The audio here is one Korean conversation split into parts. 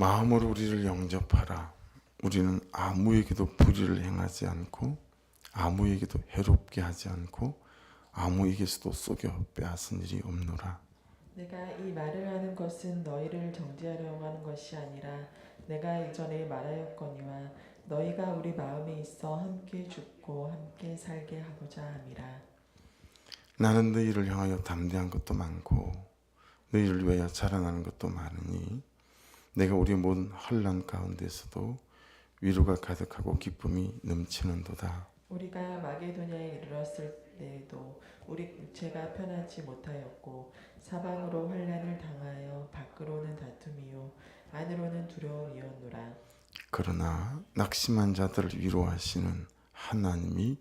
마음으로 우리를 영접하라. 우리는 아무에게도 불의를 행하지 않고 아무에게도 해롭게 하지 않고 아무에게서도 속여 빼앗은 일이 없노라. 내가 이 말을 하는 것은 너희를 정죄하려고 하는 것이 아니라 내가 이전에 말하였거니와 너희가 우리 마음에 있어 함께 죽고 함께 살게 하고자 함이라. 나는 너희를 향하여 담대한 것도 많고 너희를 위하여 자랑하는 것도 많으니 내가 우리 모든 환난 가운데서도 위로가 가득하고 기쁨이 넘치는도다. 우리가 마게도냐에 이르렀을 때에도 우리 육체가 편하지 못하였고 사방으로 환난을 당하여 밖으로는 다툼이요 안으로는 두려움이었노라. 그러나 낙심한 자들을 위로하시는 하나님이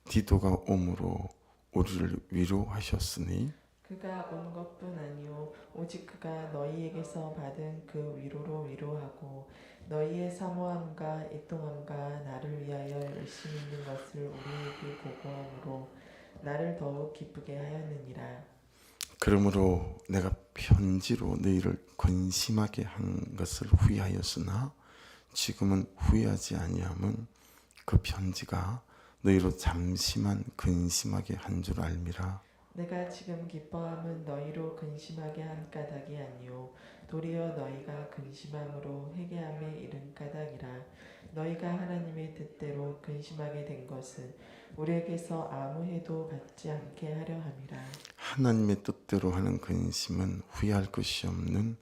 디도가 오므로 우리를 위로하셨으니 그가 온 것뿐 아니요 오직 그가 너희에게서 받은 그 위로로 위로하고 너희의 사모함과 애통함과 나를 위하여 열심히 있는 것을 우리에게 보고함으로 나를 더욱 기쁘게 하였느니라. 그러므로 내가 편지로 너희를 근심하게 한 것을 후회하였으나 지금은 후회하지 아니함은 그 편지가 너희로 잠시만 근심하게 한 줄 알미라. 내가 지금 기뻐함은 너희로 근심하게 한 까닭이 아니요 도리어 너희가 근심함으로 회개함에 이른 까닭이라. 너희가 하나님의 뜻대로 근심하게 된 것은 우리에게서 아무 해도 받지 않게 하려 함이라. 하나님의 뜻대로 하는 근심은 후회할 것이 없는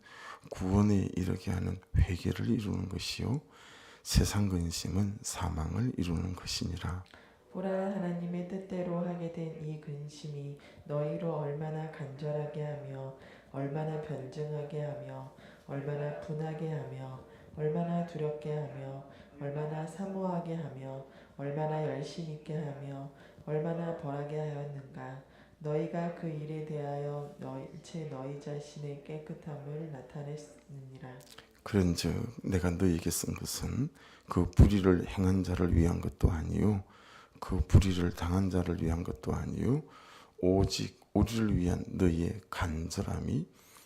구원에 이르게 하는 회개를 이루는 것이요 세상 근심은 사망을 이루는 것이니라. 보라, 하나님의 뜻대로 하게 된 이 근심이 너희로 얼마나 간절하게 하며 얼마나 변증하게 하며 얼마나 분하게 하며 얼마나 두렵게 하며 얼마나 사모하게 하며 얼마나 열심 있게 하며 얼마나 벌하게 하였는가. 너희가 그 일에 대하여 일체 너희 자신의 깨끗함을 나타냈느니라. 그런즉 내가 너희에게 쓴 것은 그 불의를 행한 자를 위한 것도 아니요 그 불의를 당한 자를 위한 것도 아니요 오직 우리를 위한 너희의 간절함이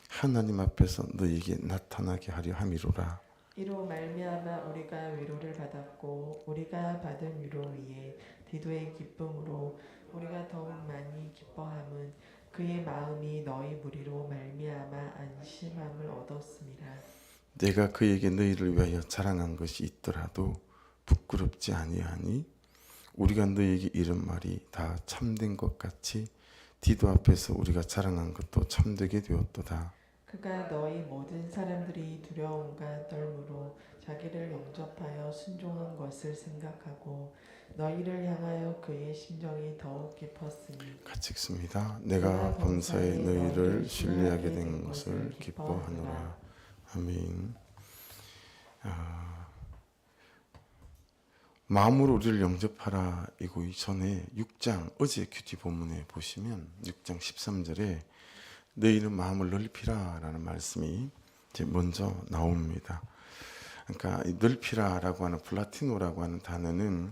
하나님 앞에서 너희에게 나타나게 하려 함이로라. 이로 말미암아 우리가 위로를 받았고 우리가 받은 위로 위에 디도의 기쁨으로 우리가 더욱 많이 기뻐함은 그의 마음이 너희 무리로 말미암아 안심함을 얻었음이라. 내가 그에게 너희를 위하여 자랑한 것이 있더라도 부끄럽지 아니하니 우리가 너희에게 이른 말이 다 참된 것 같이 디도 앞에서 우리가 자랑한 것도 참되게 되었도다. 그가 너희 모든 사람들이 두려움과 떨므로 자기를 영접하여 순종한 것을 생각하고 너희를 향하여 그의 심정이 더욱 깊었으니 같이 읽습니다. 내가 범사에 너희를 신뢰하게 된 것을 기뻐하노라. 아멘. 마음으로 우리를 영접하라 이고 이전에 6장 어제 큐티 본문에 보시면 6장 13절에 너희는 마음을 넓히라 라는 말씀이 이제 먼저 나옵니다. 그러니까 이 넓히라라고 하는 플라티노라고 하는 단어는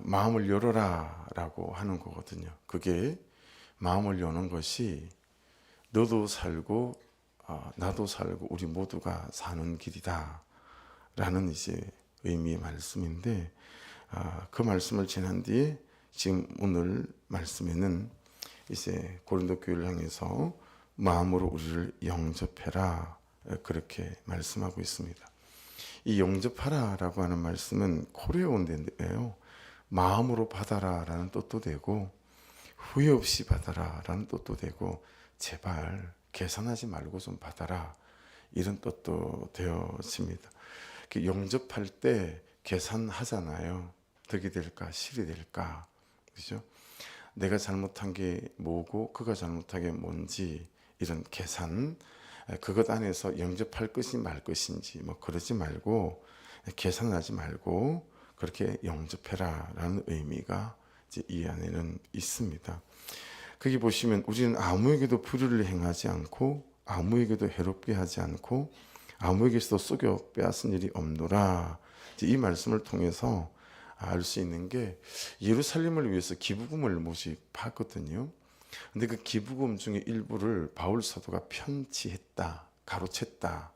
마음을 열어라 라고 하는 거거든요. 그게 마음을 여는 것이 너도 살고 나도 살고 우리 모두가 사는 길이다 라는 이제 의미의 말씀인데 그 말씀을 지난 뒤에 지금 오늘 말씀에는 이제 고린도 교회를 향해서 마음으로 우리를 영접해라 그렇게 말씀하고 있습니다. 이 영접하라라고 하는 말씀은 코리아 원어인데요. 마음으로 받아라라는 뜻도 되고 후회 없이 받아라라는 뜻도 되고 제발 계산하지 말고 좀 받아라 이런 뜻도 되어집니다. 영접할 때 계산하잖아요. 덕이 될까 실이 될까 그죠? 내가 잘못한 게 뭐고 그가 잘못한 게 뭔지 이런 계산 그것 안에서 영접할 것이 말 것인지 뭐 그러지 말고 계산하지 말고 그렇게 영접해라 라는 의미가 이제 이 안에는 있습니다. 거기 보시면 우리는 아무에게도 불의를 행하지 않고 아무에게도 해롭게 하지 않고 아무에게서도 속여 빼앗은 일이 없노라. 이 말씀을 통해서 알 수 있는 게 예루살렘을 위해서 기부금을 모집하거든요. 근데 그 기부금 중에 일부를 바울 사도가 편취했다, 가로챘다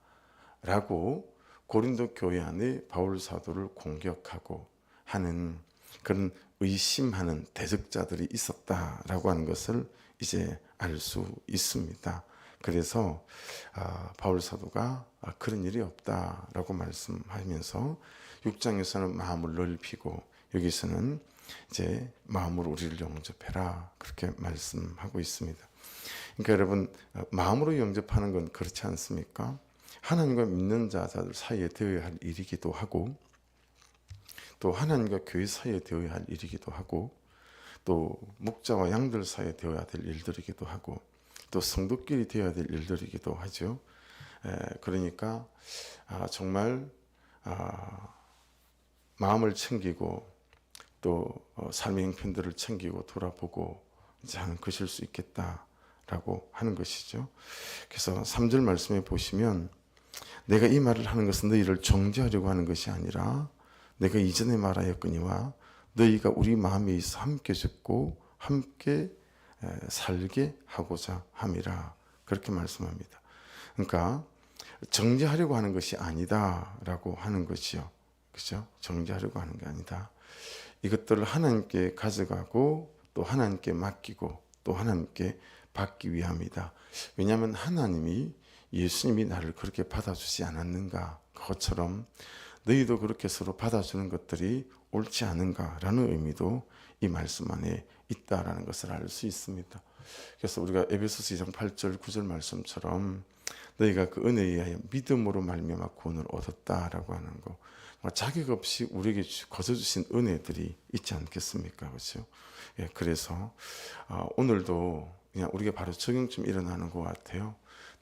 라고 고린도 교회 안에 바울 사도를 공격하고 하는 그런 의심하는 대적자들이 있었다라고 하는 것을 이제 알 수 있습니다. 그래서 바울 사도가 그런 일이 없다라고 말씀하면서 6장에서는 마음을 넓히고 여기서는 이제 마음으로 우리를 영접해라 그렇게 말씀하고 있습니다. 그러니까 여러분 마음으로 영접하는 건 그렇지 않습니까? 하나님과 믿는 자들 사이에 되어야 할 일이기도 하고 또 하나님과 교회 사이에 되어야 할 일이기도 하고 또 목자와 양들 사이에 되어야 될 일들이기도 하고 또 성도끼리 되어야 될 일들이기도 하죠. 그러니까 정말 마음을 챙기고 또 삶의 형편들을 챙기고 돌아보고 이제 하는 것일 수 있겠다라고 하는 것이죠. 그래서 3절 말씀에 보시면 내가 이 말을 하는 것은 너희를 정죄하려고 하는 것이 아니라 내가 이전에 말하였거니와 너희가 우리 마음에 있어 함께 죽고 함께 살게 하고자 함이라 그렇게 말씀합니다. 그러니까 정죄하려고 하는 것이 아니다라고 하는 것이요. 그렇죠? 정죄하려고 하는 게 아니다. 이것들을 하나님께 가져가고 또 하나님께 맡기고 또 하나님께 받기 위함이다. 왜냐하면 하나님이 예수님이 나를 그렇게 받아주지 않았는가? 그것처럼 너희도 그렇게 서로 받아주는 것들이 옳지 않은가라는 의미도 이 말씀 안에 있다라는 것을 알 수 있습니다. 그래서 우리가 에베소서 2장 8절 9절 말씀처럼 너희가 그 은혜에 의하여 믿음으로 말미암아 구원을 얻었다라고 하는 거, 자격 없이 우리에게 거저 주신 은혜들이 있지 않겠습니까? 그렇죠? 예, 그래서 오늘도 그냥 우리가 바로 적용 좀 일어나는 것 같아요.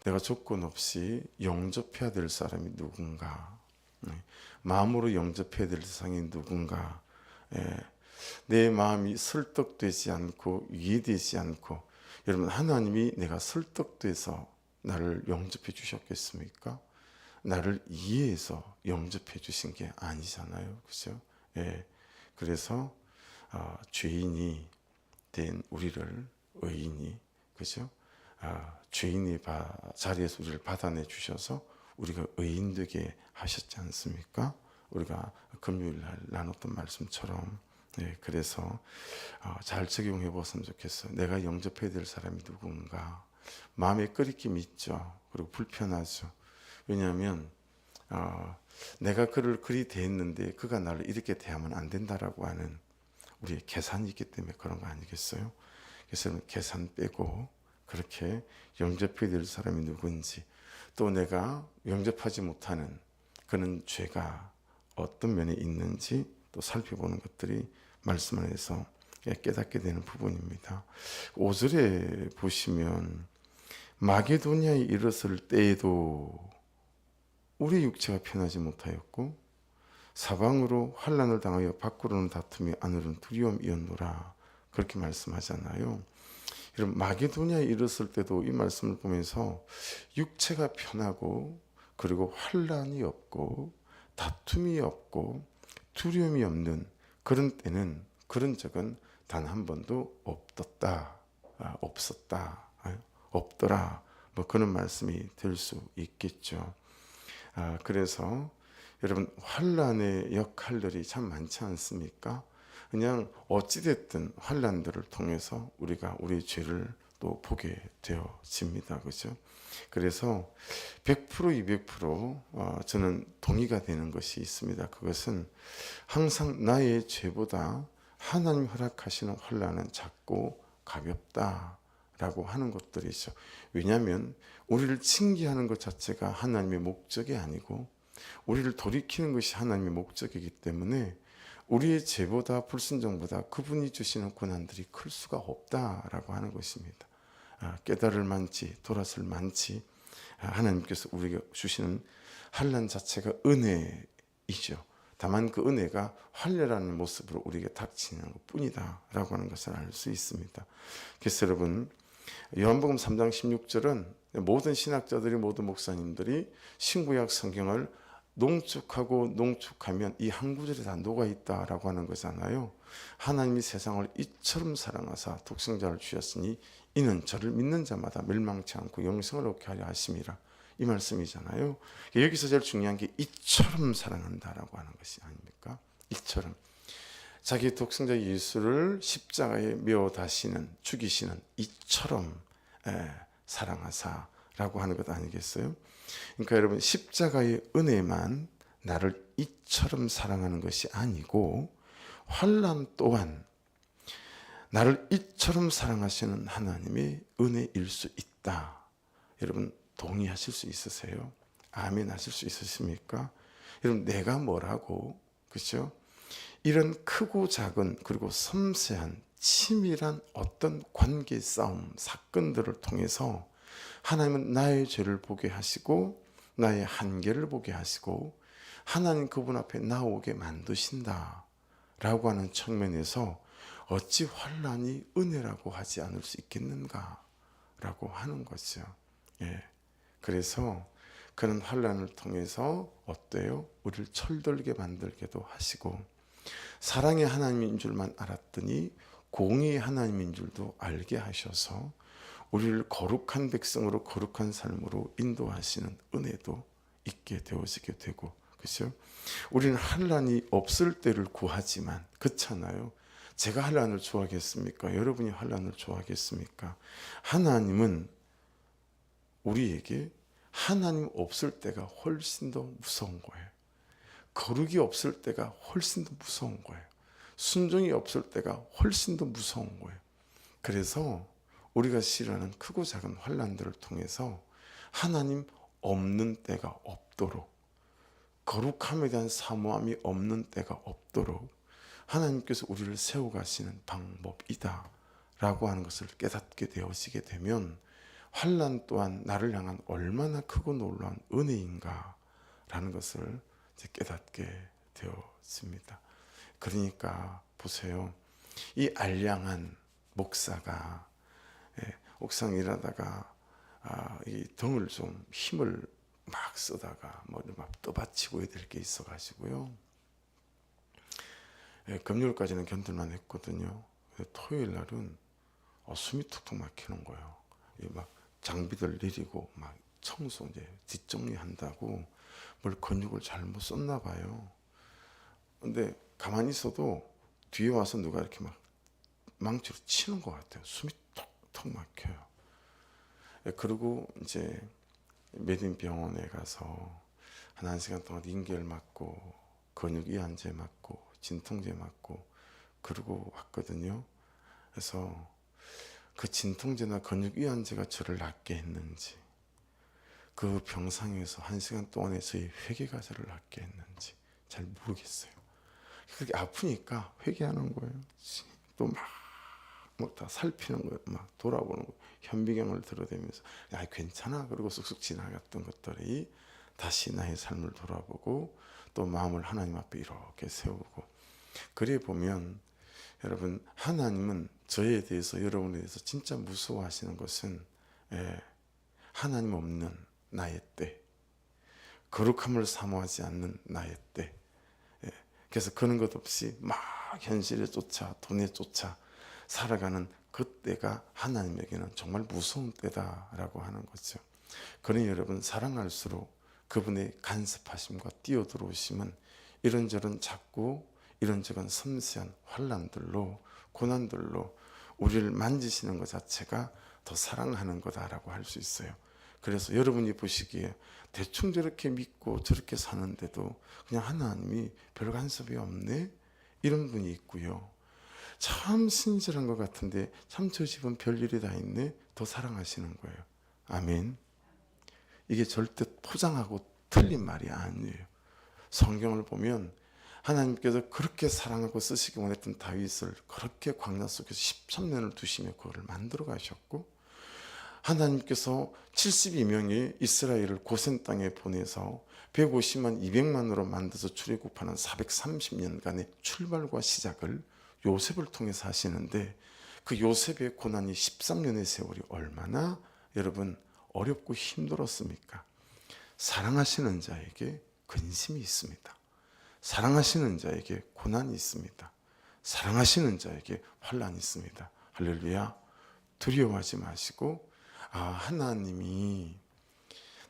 내가 조건 없이 영접해야 될 사람이 누군가, 마음으로 영접해야 될 대상이 누군가, 내 마음이 설득되지 않고 이해되지 않고, 여러분 하나님이 내가 설득돼서 나를 영접해 주셨겠습니까? 나를 이해해서 영접해 주신 게 아니잖아요. 그렇죠? 예. 그래서 죄인이 된 우리를 의인이, 그렇죠? 죄인의 자리에서 우리를 받아내 주셔서 우리가 의인 되게 하셨지 않습니까? 우리가 금요일 날 나눴던 말씀처럼. 네, 그래서 잘 적용해 보았으면 좋겠어요. 내가 영접해야 될 사람이 누군가. 마음에 끓이김이 있죠. 그리고 불편하죠. 왜냐하면 내가 그를 그리 대했는데 그가 나를 이렇게 대하면 안 된다라고 하는 우리의 계산이 있기 때문에 그런 거 아니겠어요? 그래서 계산 빼고 그렇게 영접해야 될 사람이 누군지, 또 내가 영접하지 못하는 그런 죄가 어떤 면에 있는지 또 살펴보는 것들이 말씀 안에서 깨닫게 되는 부분입니다. 5절에 보시면 마게도니아에 이르렀을 때에도 우리 육체가 편하지 못하였고 사방으로 환난을 당하여 밖으로는 다툼이 안으로는 두려움이었노라 그렇게 말씀하잖아요. 여러분 마게도니아에 이르렀을 때도 이 말씀을 보면서 육체가 편하고 그리고 환난이 없고 다툼이 없고 두려움이 없는 그런 때는, 그런 적은 단 한 번도 없었다, 없더라, 뭐 그런 말씀이 될 수 있겠죠. 그래서 여러분 환난의 역할들이 참 많지 않습니까? 그냥 어찌됐든 환난들을 통해서 우리가 우리의 죄를 또 보게 되어집니다. 그죠? 그래서 100% 200% 저는 동의가 되는 것이 있습니다. 그것은 항상 나의 죄보다 하나님 허락하시는 환난은 작고 가볍다라고 하는 것들이죠. 왜냐하면 우리를 징계하는 것 자체가 하나님의 목적이 아니고 우리를 돌이키는 것이 하나님의 목적이기 때문에 우리의 죄보다 불순종보다 그분이 주시는 고난들이 클 수가 없다라고 하는 것입니다. 깨달을 만치 돌아설 만치 하나님께서 우리에게 주시는 환난 자체가 은혜이죠. 다만 그 은혜가 환례라는 모습으로 우리에게 닥치는 것뿐이다 라고 하는 것을 알 수 있습니다. 그래서 여러분 요한복음 3장 16절은 모든 신학자들이, 모든 목사님들이 신구약 성경을 농축하면 이 한 구절에 다 녹아있다라고 하는 거잖아요. 하나님이 세상을 이처럼 사랑하사 독생자를 주셨으니 이는 저를 믿는 자마다 멸망치 않고 영생을 얻게 하려 하심이라. 이 말씀이잖아요. 여기서 제일 중요한 게 이처럼 사랑한다라고 하는 것이 아닙니까? 이처럼. 자기 독생자 예수를 십자가에 메어 다시는 죽이시는 이처럼 사랑하사라고 하는 것 아니겠어요? 그러니까 여러분 십자가의 은혜만 나를 이처럼 사랑하는 것이 아니고 환난 또한 나를 이처럼 사랑하시는 하나님의 은혜일 수 있다. 여러분 동의하실 수 있으세요? 아멘 하실 수 있으십니까? 여러분 내가 뭐라고 그렇죠? 이런 크고 작은 그리고 섬세한 치밀한 어떤 관계 싸움 사건들을 통해서 하나님은 나의 죄를 보게 하시고 나의 한계를 보게 하시고 하나님 그분 앞에 나오게 만드신다 라고 하는 측면에서 어찌 환난이 은혜라고 하지 않을 수 있겠는가 라고 하는 거죠. 예. 그래서 그런 환난을 통해서 어때요? 우리를 철들게 만들게도 하시고 사랑의 하나님인 줄만 알았더니 공의의 하나님인 줄도 알게 하셔서 우리를 거룩한 백성으로 거룩한 삶으로 인도하시는 은혜도 있게 되어지게 되고 그렇죠? 우리는 환난이 없을 때를 구하지만 그렇잖아요. 제가 환난을 좋아하겠습니까? 여러분이 환난을 좋아하겠습니까? 하나님은 우리에게 하나님 없을 때가 훨씬 더 무서운 거예요. 거룩이 없을 때가 훨씬 더 무서운 거예요. 순종이 없을 때가 훨씬 더 무서운 거예요. 그래서 우리가 싫어하는 크고 작은 환난들을 통해서 하나님 없는 때가 없도록 거룩함에 대한 사모함이 없는 때가 없도록 하나님께서 우리를 세워가시는 방법이다 라고 하는 것을 깨닫게 되어지게 되면 환난 또한 나를 향한 얼마나 크고 놀라운 은혜인가 라는 것을 이제 깨닫게 되어집니다. 그러니까 보세요. 이 알량한 목사가 옥상 일하다가 이 등을 좀 힘을 막 쓰다가 머리를 막 떠받치고 해야 될 게 있어가지고요. 금요일까지는 견딜만 했거든요. 토요일 날은 숨이 툭툭 막히는 거예요. 막 장비들 내리고 막 청소 이제 뒷정리한다고 뭘 근육을 잘못 썼나 봐요. 근데 가만히 있어도 뒤에 와서 누가 이렇게 막 망치로 치는 것 같아요. 숨이 턱턱 막혀요. 그리고 이제 메딘 병원에 가서 한 시간 동안 링겔 맞고 근육 이완제 맞고 진통제 맞고 그러고 왔거든요. 그래서 그 진통제나 근육 이완제가 저를 낫게 했는지 그 병상에서 1시간 동안에 저희 회개가 저를 낫게 했는지 잘 모르겠어요. 그렇게 아프니까 회개하는 거예요. 또 막 다 살피는 거예요. 막 돌아보는 거예요. 현미경을 들어대면서 야 괜찮아 그러고 쑥쑥 지나갔던 것들이 다시 나의 삶을 돌아보고 또 마음을 하나님 앞에 이렇게 세우고 그래 보면 여러분 하나님은 저에 대해서 여러분에 대해서 진짜 무서워하시는 것은 하나님 없는 나의 때 거룩함을 사모하지 않는 나의 때 그래서 그런 것 없이 막 현실에 쫓아 돈에 쫓아 살아가는 그때가 하나님에게는 정말 무서운 때다라고 하는 거죠. 그러니 여러분 사랑할수록 그분의 간섭하심과 뛰어들어오심은 이런저런 작고 이런저런 섬세한 환난들로 고난들로 우리를 만지시는 것 자체가 더 사랑하는 거다라고 할 수 있어요. 그래서 여러분이 보시기에 대충 저렇게 믿고 저렇게 사는데도 그냥 하나님이 별 간섭이 없네? 이런 분이 있고요. 참 신실한 것 같은데 참 저 집은 별일이 다 있네? 더 사랑하시는 거예요. 아멘. 이게 절대 포장하고 틀린 말이 아니에요. 성경을 보면 하나님께서 그렇게 사랑하고 쓰시기 원했던 다윗을 그렇게 광야 속에서 13년을 두시며 그거를 만들어 가셨고 하나님께서 72명의 이스라엘을 고센 땅에 보내서 150만 200만으로 만들어서 출애굽하는 430년간의 출발과 시작을 요셉을 통해서 하시는데 그 요셉의 고난이 13년의 세월이 얼마나 여러분 어렵고 힘들었습니까? 사랑하시는 자에게 근심이 있습니다. 사랑하시는 자에게 고난이 있습니다. 사랑하시는 자에게 환난이 있습니다. 할렐루야. 두려워하지 마시고 하나님이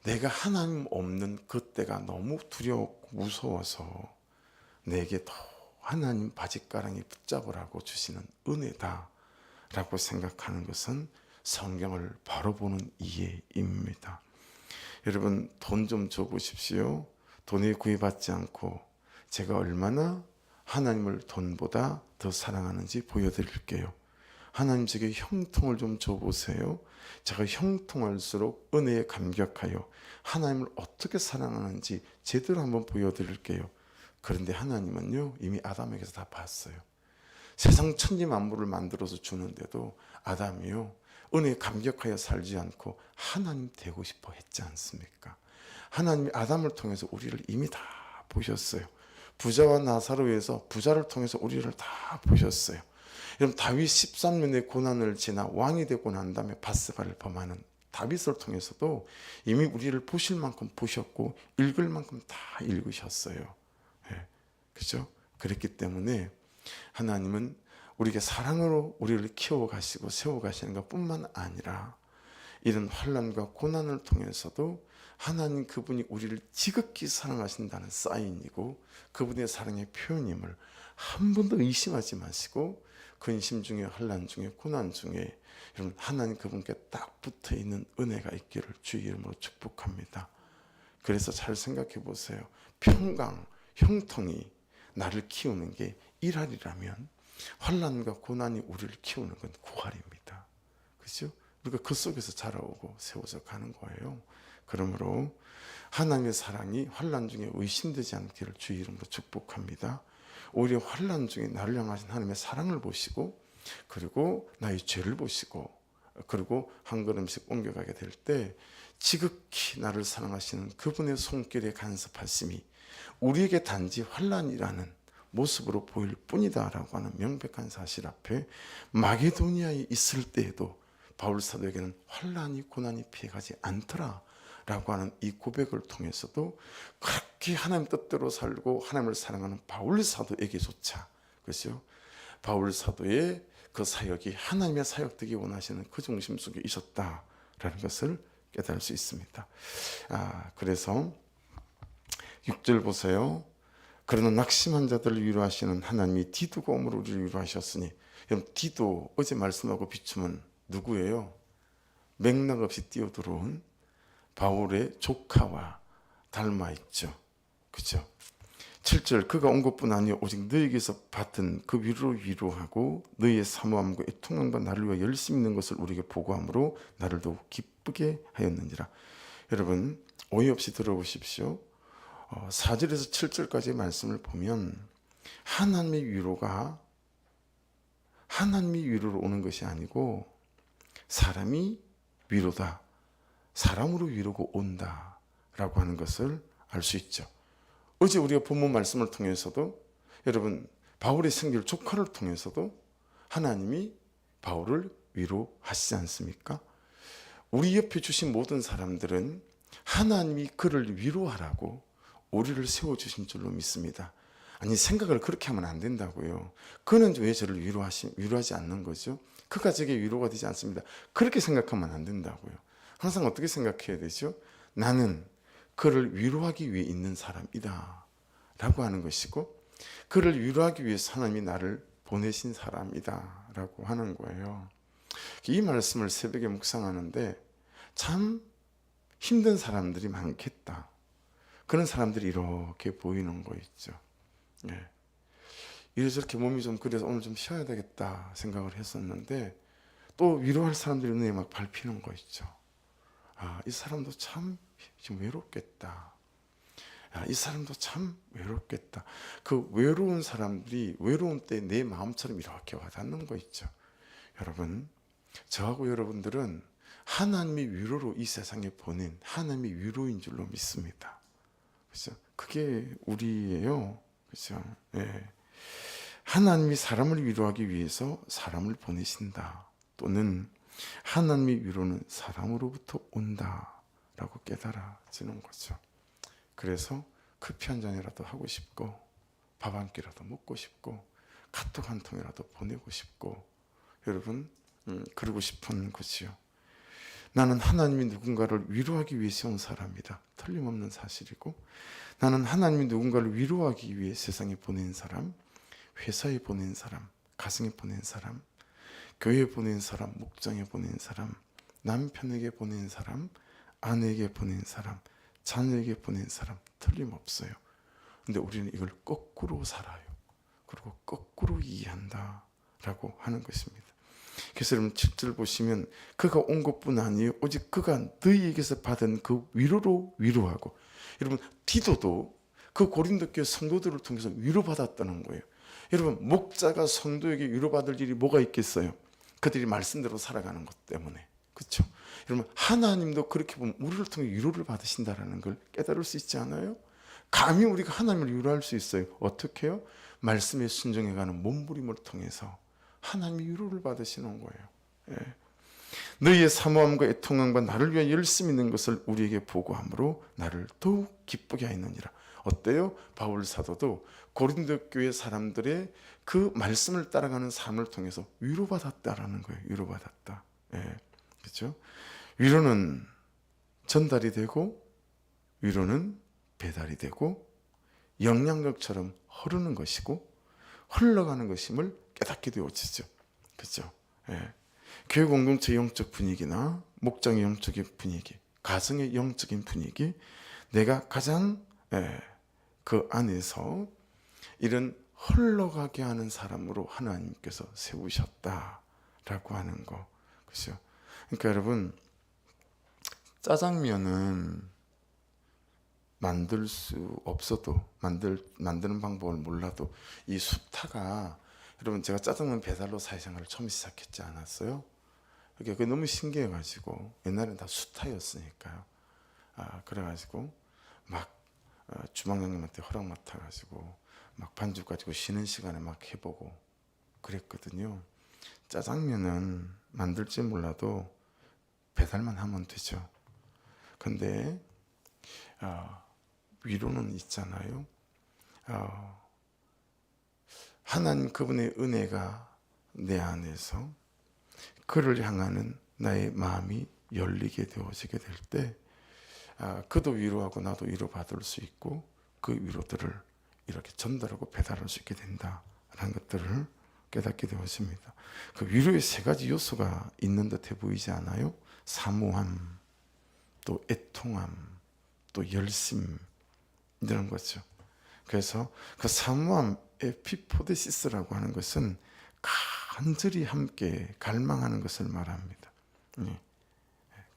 내가 하나님 없는 그때가 너무 두렵고 무서워서 내게 더 하나님 바짓가랑이 붙잡으라고 주시는 은혜다라고 생각하는 것은 성경을 바로 보는 이해입니다. 여러분, 돈 좀 줘보십시오. 돈에 구애받지 않고 제가 얼마나 하나님을 돈보다 더 사랑하는지 보여드릴게요. 하나님 제게 형통을 좀 줘보세요. 제가 형통할수록 은혜에 감격하여 하나님을 어떻게 사랑하는지 제대로 한번 보여드릴게요. 그런데 하나님은요, 이미 아담에게서 다 봤어요. 세상 천지 만물을 만들어서 주는데도 아담이요, 은혜에 감격하여 살지 않고 하나님 되고 싶어 했지 않습니까? 하나님이 아담을 통해서 우리를 이미 다 보셨어요. 부자와 나사로에서 부자를 통해서 우리를 다 보셨어요. 여러분, 다윗 13년의 고난을 지나 왕이 되고 난 다음에 바스바를 범하는 다윗을 통해서도 이미 우리를 보실 만큼 보셨고 읽을 만큼 다 읽으셨어요. 예, 그죠? 그랬기 때문에 하나님은 우리에게 사랑으로 우리를 키워가시고 세워가시는 것뿐만 아니라 이런 환난과 고난을 통해서도 하나님 그분이 우리를 지극히 사랑하신다는 사인이고 그분의 사랑의 표현임을 한 번도 의심하지 마시고 근심 중에 환난 중에 고난 중에 여러분 하나님 그분께 딱 붙어있는 은혜가 있기를 주의 이름으로 축복합니다. 그래서 잘 생각해 보세요. 평강, 형통이 나를 키우는 게 일할이라면 환난과 고난이 우리를 키우는 건 구할입니다. 그렇죠? 우리가 그 속에서 자라오고 세워져 가는 거예요. 그러므로 하나님의 사랑이 환난 중에 의심되지 않기를 주의 이름으로 축복합니다. 오히려 환난 중에 나를 향하신 하나님의 사랑을 보시고 그리고 나의 죄를 보시고 그리고 한 걸음씩 옮겨가게 될 때 지극히 나를 사랑하시는 그분의 손길에 간섭하심이 우리에게 단지 환난이라는 모습으로 보일 뿐이다라고 하는 명백한 사실 앞에 마게도니아에 있을 때에도 바울 사도에게는 환난이 고난이 피해가지 않더라라고 하는 이 고백을 통해서도 그렇게 하나님 뜻대로 살고 하나님을 사랑하는 바울 사도에게조차 그렇죠? 바울 사도의 그 사역이 하나님의 사역되기 원하시는 그 중심 속에 있었다라는 것을 깨달을 수 있습니다. 그래서 6절 보세요. 그러나 낙심한 자들을 위로하시는 하나님이 디도가 오므로 우리를 위로하셨으니 여러분 디도 어제 말씀하고 비추면 누구예요? 맥락 없이 뛰어들어온 바울의 조카와 닮아있죠. 그죠? 7절 그가 온 것뿐 아니요 오직 너에게서 받은 그 위로를 위로하고 너희의 사모함과 애통함과 나를 위해 열심히 있는 것을 우리에게 보고함으로 나를 더욱 기쁘게 하였느니라. 여러분 오해 없이 들어보십시오. 4절에서 7절까지의 말씀을 보면 하나님의 위로가 하나님이 위로로 오는 것이 아니고 사람이 위로다. 사람으로 위로가 온다라고 하는 것을 알 수 있죠. 어제 우리가 본문 말씀을 통해서도 여러분 바울의 생길 조카를 통해서도 하나님이 바울을 위로하시지 않습니까? 우리 옆에 주신 모든 사람들은 하나님이 그를 위로하라고 우리를 세워주신 줄로 믿습니다. 아니 생각을 그렇게 하면 안 된다고요. 그는 왜 저를 위로하지 않는 거죠? 그가 제게 위로가 되지 않습니다. 그렇게 생각하면 안 된다고요. 항상 어떻게 생각해야 되죠? 나는 그를 위로하기 위해 있는 사람이다 라고 하는 것이고 그를 위로하기 위해서 하나님이 나를 보내신 사람이다 라고 하는 거예요. 이 말씀을 새벽에 묵상하는데 참 힘든 사람들이 많겠다. 그런 사람들이 이렇게 보이는 거 있죠. 예. 이래저렇게 몸이 좀 그래서 오늘 좀 쉬어야 되겠다 생각을 했었는데 또 위로할 사람들이 눈에 막 밟히는 거 있죠. 이 사람도 참 좀 외롭겠다. 이 사람도 참 외롭겠다. 그 외로운 사람들이 외로운 때 내 마음처럼 이렇게 와닿는 거 있죠. 여러분, 저하고 여러분들은 하나님의 위로로 이 세상에 보낸 하나님의 위로인 줄로 믿습니다. 그렇죠? 그게 우리예요. 그렇죠? 예. 하나님이 사람을 위로하기 위해서 사람을 보내신다. 또는 하나님의 위로는 사람으로부터 온다라고 깨달아지는 거죠. 그래서 커피 한 잔이라도 하고 싶고 밥 한 끼라도 먹고 싶고 카톡 한 통이라도 보내고 싶고 여러분 그러고 싶은 거지요. 나는 하나님이 누군가를 위로하기 위해 세운 사람이다. 틀림없는 사실이고, 나는 하나님이 누군가를 위로하기 위해 세상에 보낸 사람, 회사에 보낸 사람, 가정에 보낸 사람, 교회에 보낸 사람, 목장에 보낸 사람, 남편에게 보낸 사람, 아내에게 보낸 사람, 자녀에게 보낸 사람 틀림없어요. 근데 우리는 이걸 거꾸로 살아요. 그리고 거꾸로 이해한다 라고 하는 것입니다. 그래서 여러분 7절 보시면 그가 온 것뿐 아니에요. 오직 그가 너희에게서 받은 그 위로로 위로하고. 여러분 디도도 그 고린도 교회 성도들을 통해서 위로받았다는 거예요. 여러분 목자가 성도에게 위로받을 일이 뭐가 있겠어요? 그들이 말씀대로 살아가는 것 때문에. 그렇죠? 여러분 하나님도 그렇게 보면 우리를 통해 위로를 받으신다는 걸 깨달을 수 있지 않아요? 감히 우리가 하나님을 위로할 수 있어요. 어떻게 해요? 말씀에 순종해가는 몸부림을 통해서 하나님이 위로를 받으시는 거예요. 예. 너희의 사모함과 애통함과 나를 위해 열심 있는 것을 우리에게 보고함으로 나를 더욱 기쁘게 하였느니라. 어때요? 바울 사도도 고린도 교회 사람들의 그 말씀을 따라가는 삶을 통해서 위로받았다라는 거예요. 위로받았다. 예. 그렇죠? 위로는 전달이 되고 위로는 배달이 되고 영양력처럼 흐르는 것이고 흘러가는 것임을 깨닫게 되어지죠. 그렇죠? 예. 교회 공동체 영적 분위기나 목장의 영적인 분위기, 가정의 영적인 분위기, 내가 가장 그 안에서 이런 흘러가게 하는 사람으로 하나님께서 세우셨다라고 하는 거. 그렇죠? 그러니까 여러분 짜장면은 만들 수 없어도 만드는 방법을 몰라도 이 수타가 여러분 제가 짜장면 배달로 사회생활을 처음 시작했지 않았어요? 그게 너무 신기해가지고 옛날엔 다 수타였으니까요. 그래가지고 막 주방장님한테 허락 맡아가지고 막 반죽 가지고 쉬는 시간에 막 해보고 그랬거든요. 짜장면은 만들지 몰라도 배달만 하면 되죠. 근데 위로는 있잖아요. 하나님 그분의 은혜가 내 안에서 그를 향하는 나의 마음이 열리게 되어지게 될 때 그도 위로하고 나도 위로받을 수 있고 그 위로들을 이렇게 전달하고 배달할 수 있게 된다라는 것들을 깨닫게 되어집니다. 그 위로의 세 가지 요소가 있는 듯해 보이지 않아요? 사모함, 또 애통함, 또 열심 이런 거죠. 그래서 그 사모함 에피포데시스라고 하는 것은 간절히 함께 갈망하는 것을 말합니다.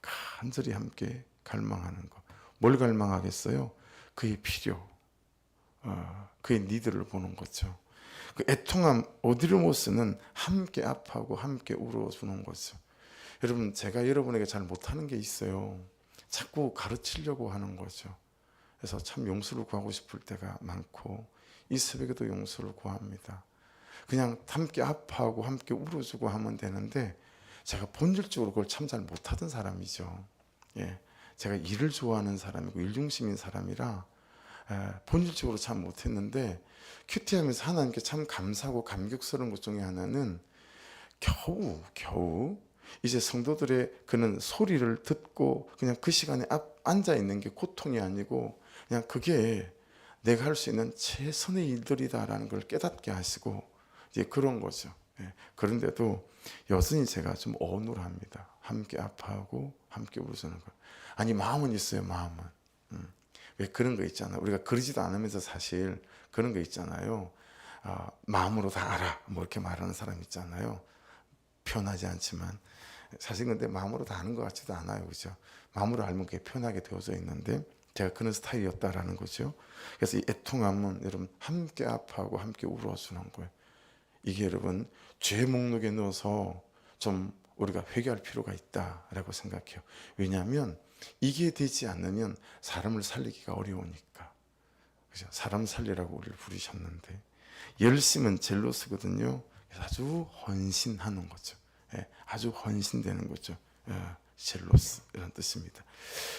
간절히 함께 갈망하는 것. 뭘 갈망하겠어요? 그의 필요, 그의 니드를 보는 거죠. 그 애통함 오디르모스는 함께 아파하고 함께 울어주는 거죠. 여러분 제가 여러분에게 잘 못하는 게 있어요. 자꾸 가르치려고 하는 거죠. 그래서 참 용서를 구하고 싶을 때가 많고 이 새벽에도 용서를 구합니다. 그냥 함께 아파하고 함께 울어주고 하면 되는데 제가 본질적으로 그걸 참 잘 못하던 사람이죠. 예, 제가 일을 좋아하는 사람이고 일중심인 사람이라 본질적으로 참 못했는데 큐티하면서 하나님께 참 감사하고 감격스러운 것 중에 하나는 겨우 이제 성도들의 그는 소리를 듣고 그냥 그 시간에 앉아 있는 게 고통이 아니고 그냥 그게 내가 할 수 있는 최선의 일들이다라는 걸 깨닫게 하시고 이제 그런 거죠. 예. 그런데도 여전히 제가 좀 어눌합니다. 함께 아파하고 함께 울어주는 거. 아니 마음은 있어요. 마음은. 왜 그런 거 있잖아요. 우리가 그러지도 않으면서 사실 그런 거 있잖아요. 마음으로 다 알아. 뭐 이렇게 말하는 사람 있잖아요. 표현하지 않지만 사실 근데 마음으로 다 아는 것 같지도 않아요. 그죠? 마음으로 알면 그게 표현하게 되어져 있는데 제가 그런 스타일이었다라는 거죠. 그래서 이 애통함은 여러분 함께 아파하고 함께 울어주는 거예요. 이게 여러분 죄 목록에 넣어서 좀 우리가 회개할 필요가 있다라고 생각해요. 왜냐하면 이게 되지 않으면 사람을 살리기가 어려우니까. 그죠? 사람 살리라고 우리를 부르셨는데 열심은 젤로스거든요. 아주 헌신하는 거죠. 예, 아주 헌신되는 거죠. 젤로스 이런 뜻입니다.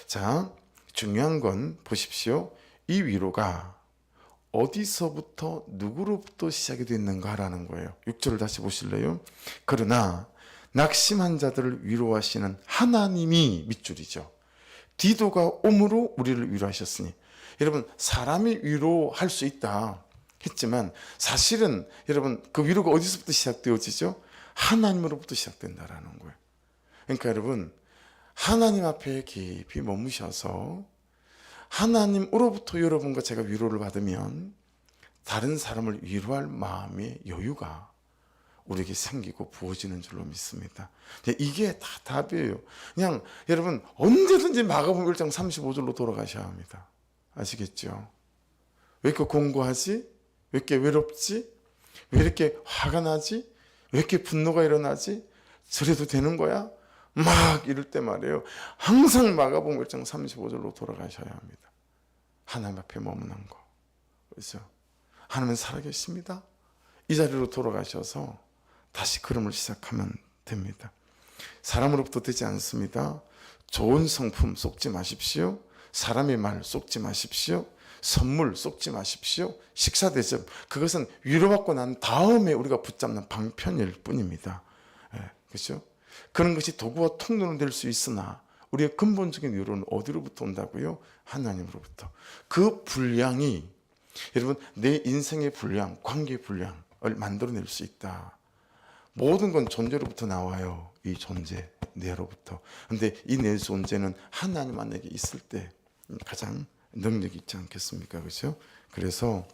자, 중요한 건 보십시오. 이 위로가 어디서부터 누구로부터 시작이 됐는가라는 거예요. 6절을 다시 보실래요? 그러나 낙심한 자들을 위로하시는 하나님이 밑줄이죠. 디도가 옴으로 우리를 위로하셨으니. 여러분, 사람이 위로할 수 있다 했지만 사실은 여러분 그 위로가 어디서부터 시작되어지죠? 하나님으로부터 시작된다라는 거예요. 그러니까 여러분, 하나님 앞에 깊이 머무셔서 하나님으로부터 여러분과 제가 위로를 받으면 다른 사람을 위로할 마음의 여유가 우리에게 생기고 부어지는 줄로 믿습니다. 이게 다 답이에요. 그냥 여러분 언제든지 마가복음 1장 35절로 돌아가셔야 합니다. 아시겠죠? 왜 이렇게 공고하지? 왜 이렇게 외롭지? 왜 이렇게 화가 나지? 왜 이렇게 분노가 일어나지? 저래도 되는 거야? 막 이럴 때 말이에요. 항상 마가복음 1장 35절로 돌아가셔야 합니다. 하나님 앞에 머무는 거. 그렇죠? 하나님은 살아계십니다. 이 자리로 돌아가셔서 다시 걸음을 시작하면 됩니다. 사람으로부터 되지 않습니다. 좋은 성품 쏟지 마십시오. 사람의 말 쏟지 마십시오. 선물 쏟지 마십시오. 식사 대접, 그것은 위로받고 난 다음에 우리가 붙잡는 방편일 뿐입니다. 그렇죠? 그런 것이 도구와 통로는 될 수 있으나 우리의 근본적인 위로는 어디로부터 온다고요? 하나님으로부터. 그 분량이 여러분 내 인생의 분량, 관계의 분량을 만들어낼 수 있다. 모든 건 존재로부터 나와요. 이 존재, 내로부터. 근데 이 내 존재는 하나님 안에게 있을 때 가장 능력이 있지 않겠습니까? 그렇죠? 그래서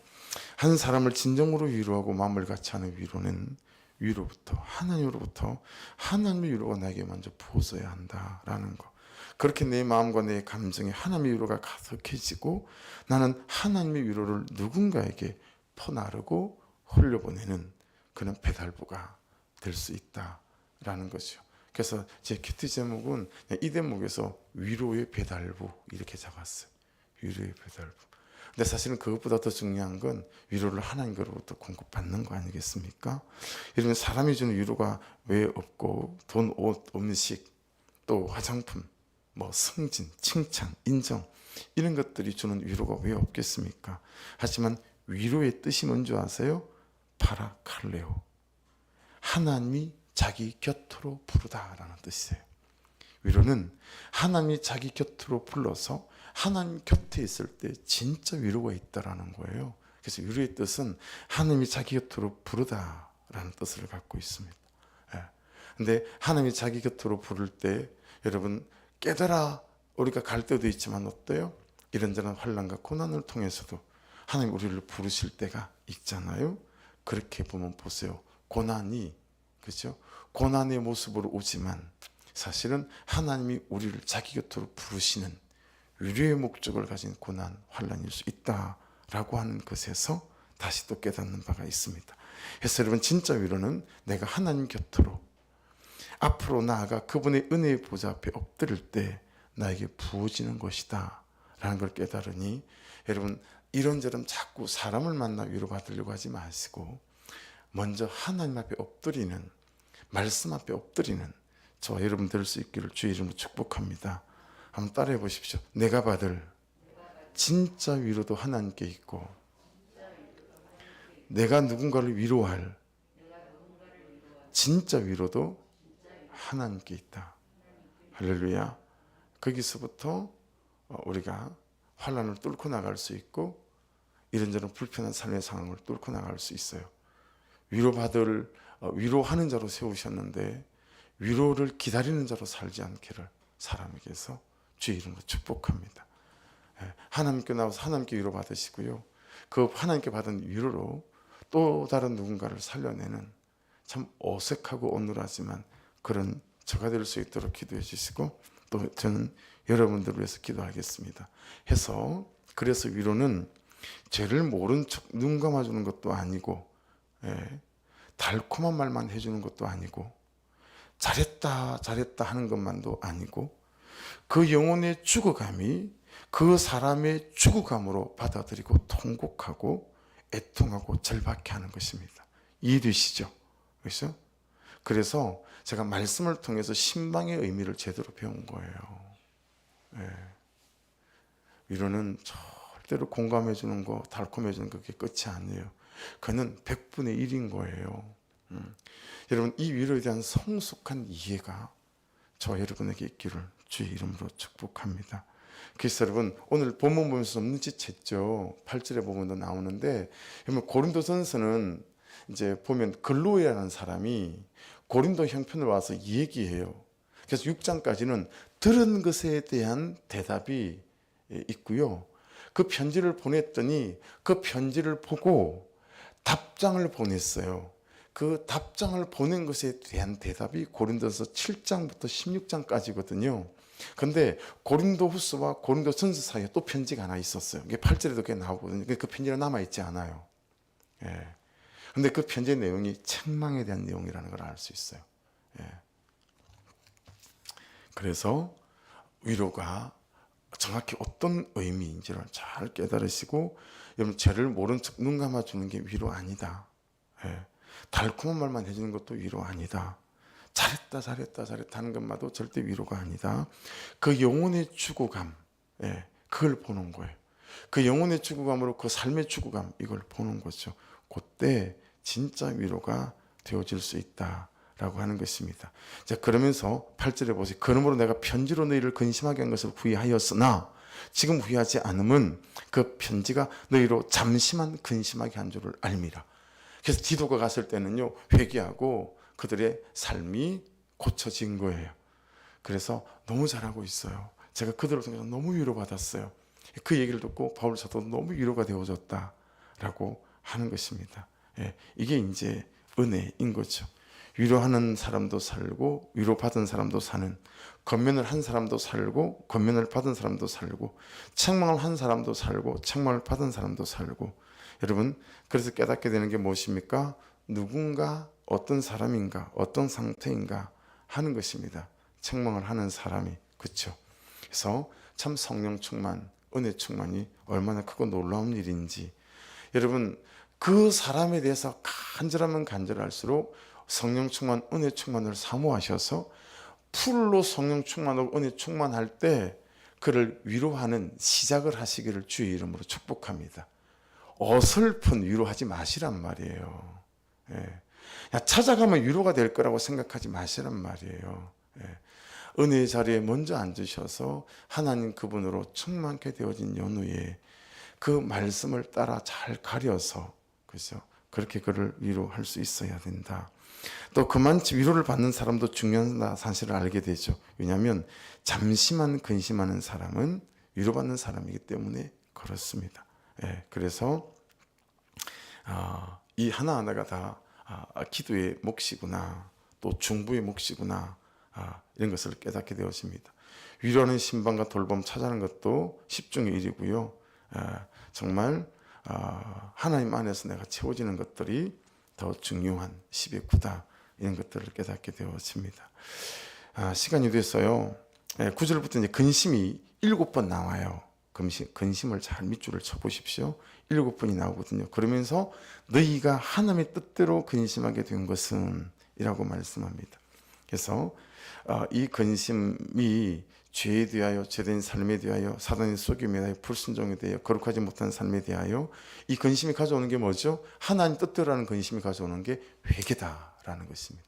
한 사람을 진정으로 위로하고 마음을 같이 하는 위로는 위로부터, 하나님으로부터 하나님의 위로가 나에게 먼저 부어져야 한다라는 거. 그렇게 내 마음과 내 감정에 하나님의 위로가 가득해지고 나는 하나님의 위로를 누군가에게 퍼나르고 흘려보내는 그런 배달부가 될 수 있다라는 것이죠. 그래서 제 큐티 제목은 이 대목에서 위로의 배달부 이렇게 잡았어요. 위로의 배달부. 근데 사실은 그것보다 더 중요한 건 위로를 하나님으로부터 공급받는 거 아니겠습니까? 여러분 사람이 주는 위로가 왜 없고 돈, 옷, 음식, 또 화장품, 뭐 승진, 칭찬, 인정 이런 것들이 주는 위로가 왜 없겠습니까? 하지만 위로의 뜻이 뭔지 아세요? 파라칼레오. 하나님이 자기 곁으로 부르다라는 뜻이에요. 위로는 하나님이 자기 곁으로 불러서 하나님 곁에 있을 때 진짜 위로가 있다라는 거예요. 그래서 위로의 뜻은 하나님이 자기 곁으로 부르다라는 뜻을 갖고 있습니다. 근데 하나님이 자기 곁으로 부를 때 여러분 깨달아 우리가 갈 때도 있지만 어때요? 이런저런 환난과 고난을 통해서도 하나님 우리를 부르실 때가 있잖아요. 그렇게 보면 보세요. 고난이 그렇죠? 고난의 모습으로 오지만 사실은 하나님이 우리를 자기 곁으로 부르시는 위로의 목적을 가진 고난, 환난일 수 있다라고 하는 것에서 다시 또 깨닫는 바가 있습니다. 그래서 여러분 진짜 위로는 내가 하나님 곁으로 앞으로 나아가 그분의 은혜의 보좌 앞에 엎드릴 때 나에게 부어지는 것이다 라는 걸 깨달으니 여러분 이런저런 자꾸 사람을 만나 위로받으려고 하지 마시고 먼저 하나님 앞에 엎드리는 말씀 앞에 엎드리는 저와 여러분 될 수 있기를 주의 이름으로 축복합니다. 한번 따라해 보십시오. 내가 받을 진짜 위로도 하나님께 있고 내가 누군가를 위로할 진짜 위로도 하나님께 있다. 할렐루야. 거기서부터 우리가 환난을 뚫고 나갈 수 있고 이런저런 불편한 삶의 상황을 뚫고 나갈 수 있어요. 위로하는 자로 세우셨는데 위로를 기다리는 자로 살지 않기를 사람에게서 주의 이름으로 축복합니다. 하나님께 나와서 하나님께 위로 받으시고요. 그 하나님께 받은 위로로 또 다른 누군가를 살려내는 참 어색하고 어눌하지만 그런 저가 될 수 있도록 기도해 주시고 또 저는 여러분들을 위해서 기도하겠습니다. 그래서 위로는 죄를 모른 척 눈 감아주는 것도 아니고 달콤한 말만 해주는 것도 아니고 잘했다 하는 것만도 아니고 그 영혼의 죽어감이 그 사람의 죽어감으로 받아들이고 통곡하고 애통하고 절박해 하는 것입니다. 이해되시죠? 그렇죠? 그래서 제가 말씀을 통해서 신방의 의미를 제대로 배운 거예요. 위로는 절대로 공감해 주는 거, 달콤해 주는 거 그게 끝이 아니에요. 그는 100분의 1인 거예요. 여러분, 이 위로에 대한 성숙한 이해가 저와 여러분에게 있기를 주의 이름으로 축복합니다. 그래서 여러분, 오늘 본문 보면서 눈치챘죠. 8절에 보면도 나오는데, 여러분, 고린도전서는 이제 보면 글로이라는 사람이 고린도 형편을 와서 얘기해요. 그래서 6장까지는 들은 것에 대한 대답이 있고요. 그 편지를 보냈더니 그 편지를 보고 답장을 보냈어요. 그 답장을 보낸 것에 대한 대답이 고린도서 7장부터 16장까지거든요. 근데 고린도후서와 고린도전서 사이에 또 편지가 하나 있었어요. 이게 8절에도 그게 나오거든요. 그 편지는 남아있지 않아요. 예. 근데 그 편지의 내용이 책망에 대한 내용이라는 걸 알 수 있어요. 예. 그래서 위로가 정확히 어떤 의미인지를 잘 깨달으시고, 여러분, 죄를 모른 척 눈 감아주는 게 위로 아니다. 예. 달콤한 말만 해주는 것도 위로 아니다. 잘했다 잘했다 잘했다 하는 것마도 절대 위로가 아니다. 그 영혼의 추구감, 예, 그걸 보는 거예요. 그 영혼의 추구감으로 그 삶의 추구감, 이걸 보는 거죠. 그때 진짜 위로가 되어질 수 있다라고 하는 것입니다. 자, 그러면서 8절에 보세요. 그러므로 내가 편지로 너희를 근심하게 한 것을 후회하였으나 지금 후회하지 않음은 그 편지가 너희로 잠시만 근심하게 한 줄을 알미라. 그래서 디도가 갔을 때는요, 회개하고 그들의 삶이 고쳐진 거예요. 그래서 너무 잘하고 있어요. 제가 그들을 통해서 너무 위로받았어요. 그 얘기를 듣고 바울 사도도 너무 위로가 되어졌다라고 하는 것입니다. 예, 이게 이제 은혜인 거죠. 위로하는 사람도 살고 위로받은 사람도 사는, 권면을 한 사람도 살고 권면을 받은 사람도 살고, 책망을 한 사람도 살고 책망을 받은 사람도 살고. 여러분, 그래서 깨닫게 되는 게 무엇입니까? 누군가 어떤 사람인가 어떤 상태인가 하는 것입니다. 책망을 하는 사람이. 그렇죠? 그래서 참 성령 충만, 은혜 충만이 얼마나 크고 놀라운 일인지, 여러분, 그 사람에 대해서 간절하면 간절할수록 성령 충만, 은혜 충만을 사모하셔서 풀로 성령 충만하고 은혜 충만할 때 그를 위로하는 시작을 하시기를 주의 이름으로 축복합니다. 어설픈 위로하지 마시란 말이에요. 예. 찾아가면 위로가 될 거라고 생각하지 마시란 말이에요. 예. 은혜의 자리에 먼저 앉으셔서 하나님 그분으로 충만케 되어진 연후에 그 말씀을 따라 잘 가려서, 그죠? 그렇게 그를 위로할 수 있어야 된다. 또 그만치 위로를 받는 사람도 중요한 사실을 알게 되죠. 왜냐하면 잠시만 근심하는 사람은 위로받는 사람이기 때문에 그렇습니다. 예, 그래서 이 하나하나가 다 기도의 몫이구나, 또 중보의 몫이구나, 이런 것을 깨닫게 되어집니다. 위로하는 신방과 돌봄 찾아가는 것도 10중의 1이고요. 정말 하나님 안에서 내가 채워지는 것들이 더 중요한 10의 9다, 이런 것들을 깨닫게 되어집니다. 시간이 돼서요. 9절부터 이제 근심이 7번 나와요. 근심을 잘 밑줄을 쳐보십시오. 7번이 나오거든요. 그러면서 너희가 하나님의 뜻대로 근심하게 된 것은 이라고 말씀합니다. 그래서 이 근심이 죄에 대하여, 죄된 삶에 대하여, 사단의 속임에 대하여, 불순종에 대하여, 거룩하지 못한 삶에 대하여, 이 근심이 가져오는 게 뭐죠? 하나님 뜻대로라는 근심이 가져오는 게 회개다라는 것입니다.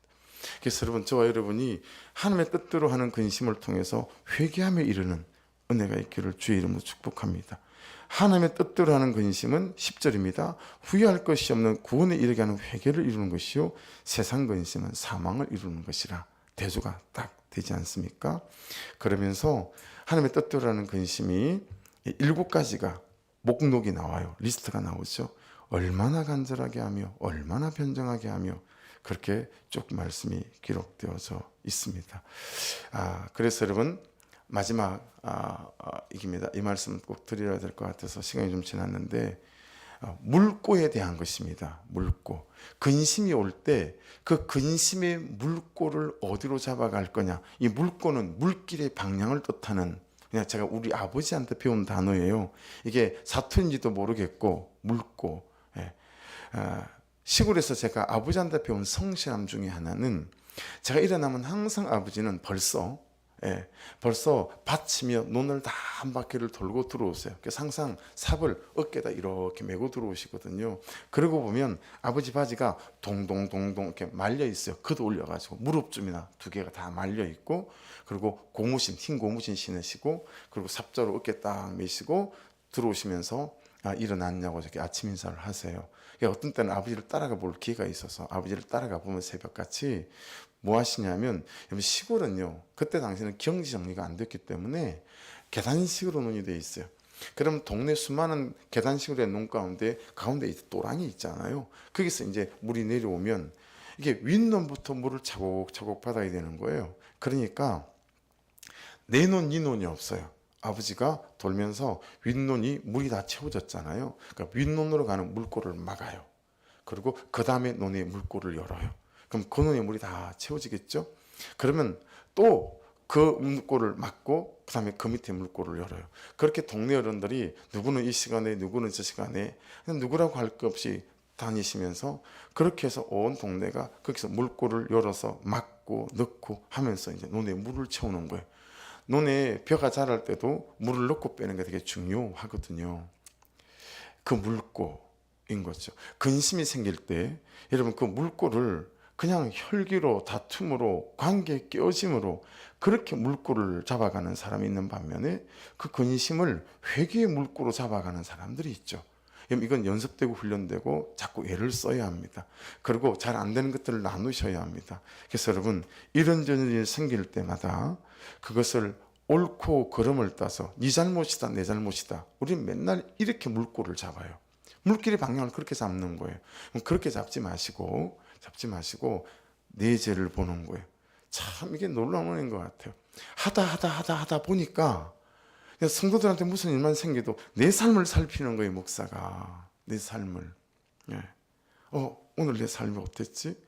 그래서 여러분, 저와 여러분이 하나님의 뜻대로 하는 근심을 통해서 회개하며 이르는 은혜가 있기를 주의 이름으로 축복합니다. 하나님의 뜻대로 하는 근심은 10절입니다. 후회할 것이 없는 구원에 이르게 하는 회개를 이루는 것이요, 세상 근심은 사망을 이루는 것이라. 대조가 딱 되지 않습니까? 그러면서 하나님의 뜻대로 하는 근심이 7가지가 목록이 나와요. 리스트가 나오죠. 얼마나 간절하게 하며 얼마나 변정하게 하며, 그렇게 쭉 말씀이 기록되어져 있습니다. 그래서 여러분, 마지막 이깁니다. 이 말씀 꼭 드려야 될 것 같아서 시간이 좀 지났는데, 물꼬에 대한 것입니다. 물꼬. 근심이 올 때 그 근심의 물꼬를 어디로 잡아갈 거냐. 이 물꼬는 물길의 방향을 뜻하는, 그냥 제가 우리 아버지한테 배운 단어예요. 이게 사투리인지도 모르겠고, 물꼬. 예. 시골에서 제가 아버지한테 배운 성실함 중에 하나는, 제가 일어나면 항상 아버지는 벌써 예, 벌써 받치며 논을 다 한 바퀴를 돌고 들어오세요. 그래서 항상 삽을 어깨에다 이렇게 메고 들어오시거든요. 그러고 보면 아버지 바지가 동동동동 이렇게 말려 있어요. 겉 올려가지고 무릎쯤이나 두 개가 다 말려 있고, 그리고 고무신, 흰 고무신 신으시고, 그리고 삽자로 어깨 딱 메시고 들어오시면서 일어났냐고 이렇게 아침 인사를 하세요. 그러니까 어떤 때는 아버지를 따라가 볼 기회가 있어서 아버지를 따라가 보면 새벽같이 뭐 하시냐면, 시골은요 그때 당시에는 경지 정리가 안 됐기 때문에 계단식으로 논이 돼 있어요. 그럼 동네 수많은 계단식으로 된 논 가운데 또랑이 있잖아요. 거기서 이제 물이 내려오면 이게 윗논부터 물을 차곡차곡 받아야 되는 거예요. 그러니까 내 논, 이 논이 없어요. 아버지가 돌면서 윗논이 물이 다 채워졌잖아요. 그러니까 윗논으로 가는 물꼬를 막아요. 그리고 그 다음에 논의 물꼬를 열어요. 그럼 그 논의 물이 다 채워지겠죠? 그러면 또 그 물꼬를 막고 그 다음에 그 밑에 물꼬를 열어요. 그렇게 동네 어른들이 누구는 이 시간에 누구는 저 시간에 누구라고 할 것 없이 다니시면서 그렇게 해서 온 동네가 거기서 물꼬를 열어서 막고 넣고 하면서 이제 논에 물을 채우는 거예요. 논에 벼가 자랄 때도 물을 넣고 빼는 게 되게 중요하거든요. 그 물꼬인 거죠. 근심이 생길 때 여러분 그 물꼬를 그냥 혈기로 다툼으로 관계에 끼어짐으로 그렇게 물꼬를 잡아가는 사람이 있는 반면에 그 근심을 회개의 물꼬로 잡아가는 사람들이 있죠. 이건 연습되고 훈련되고 자꾸 애를 써야 합니다. 그리고 잘 안 되는 것들을 나누셔야 합니다. 그래서 여러분 이런저런 일이 생길 때마다 그것을 옳고 그름을 따서 네 잘못이다 내 잘못이다, 우리는 맨날 이렇게 물꼬를 잡아요. 물길의 방향을 그렇게 잡는 거예요. 그렇게 잡지 마시고 내 죄를 보는 거예요. 참 이게 놀라운 은혜인 것 같아요. 하다 보니까 성도들한테 무슨 일만 생겨도 내 삶을 살피는 거예요. 목사가 내 삶을. 예. 오늘 내 삶이 어땠지?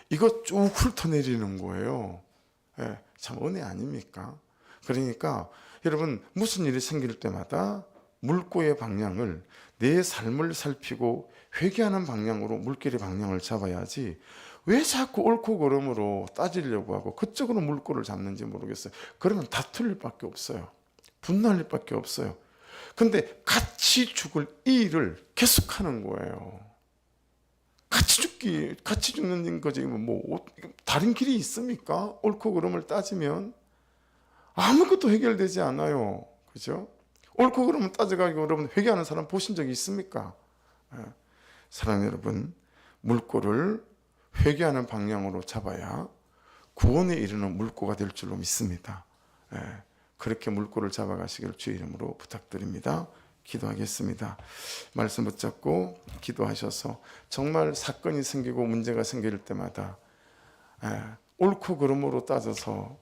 이거 쭉 훑어내리는 거예요. 예. 참 은혜 아닙니까? 그러니까 여러분 무슨 일이 생길 때마다 물꼬의 방향을 내 삶을 살피고 회개하는 방향으로 물길의 방향을 잡아야지, 왜 자꾸 옳고 그름으로 따지려고 하고 그쪽으로 물꼬를 잡는지 모르겠어요. 그러면 다툴 일밖에 없어요. 분날 일밖에 없어요. 근데 같이 죽을 이 일을 계속하는 거예요. 같이 죽는 거지. 뭐 다른 길이 있습니까? 옳고 그름을 따지면 아무것도 해결되지 않아요. 그죠? 옳고 그름을 따져가지고 여러분 회개하는 사람 보신 적이 있습니까? 사랑하는 여러분, 물꼬를 회개하는 방향으로 잡아야 구원에 이르는 물꼬가 될 줄로 믿습니다. 그렇게 물꼬를 잡아가시길 주의 이름으로 부탁드립니다. 기도하겠습니다. 말씀 붙잡고 기도하셔서 정말 사건이 생기고 문제가 생길 때마다 옳고 그름으로 따져서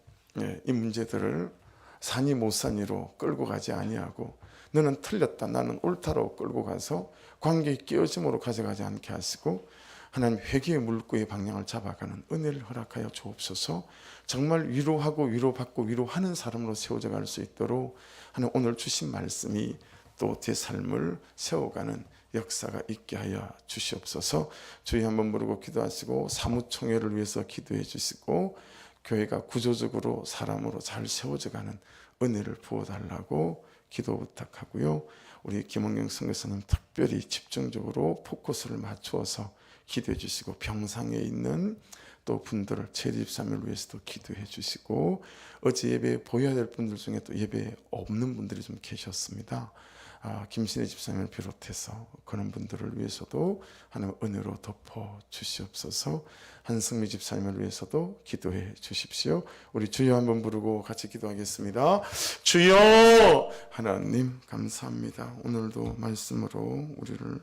이 문제들을 산이 못 산이로 끌고 가지 아니하고 너는 틀렸다 나는 옳다로 끌고 가서 관계에 끼어짐으로 가져가지 않게 하시고 하나님 회개의 물꼬의 방향을 잡아가는 은혜를 허락하여 주옵소서. 정말 위로하고 위로받고 위로하는 사람으로 세워져 갈 수 있도록 하나님 오늘 주신 말씀이 또 제 삶을 세워가는 역사가 있게 하여 주시옵소서. 주의 한번 부르고 기도하시고 사무총회를 위해서 기도해 주시고 교회가 구조적으로 사람으로 잘 세워져가는 은혜를 부어달라고 기도 부탁하고요. 우리 김원경 선교사님 특별히 집중적으로 포커스를 맞추어서 기도해 주시고 병상에 있는 또 분들을 재립사를 위해서도 기도해 주시고 어제 예배 보여야 될 분들 중에 또 예배 없는 분들이 좀 계셨습니다. 김신혜 집사님을 비롯해서 그런 분들을 위해서도 하나님 은혜로 덮어 주시옵소서. 한승미 집사님을 위해서도 기도해 주십시오. 우리 주여 한번 부르고 같이 기도하겠습니다. 주여! 하나님 감사합니다. 오늘도 말씀으로 우리를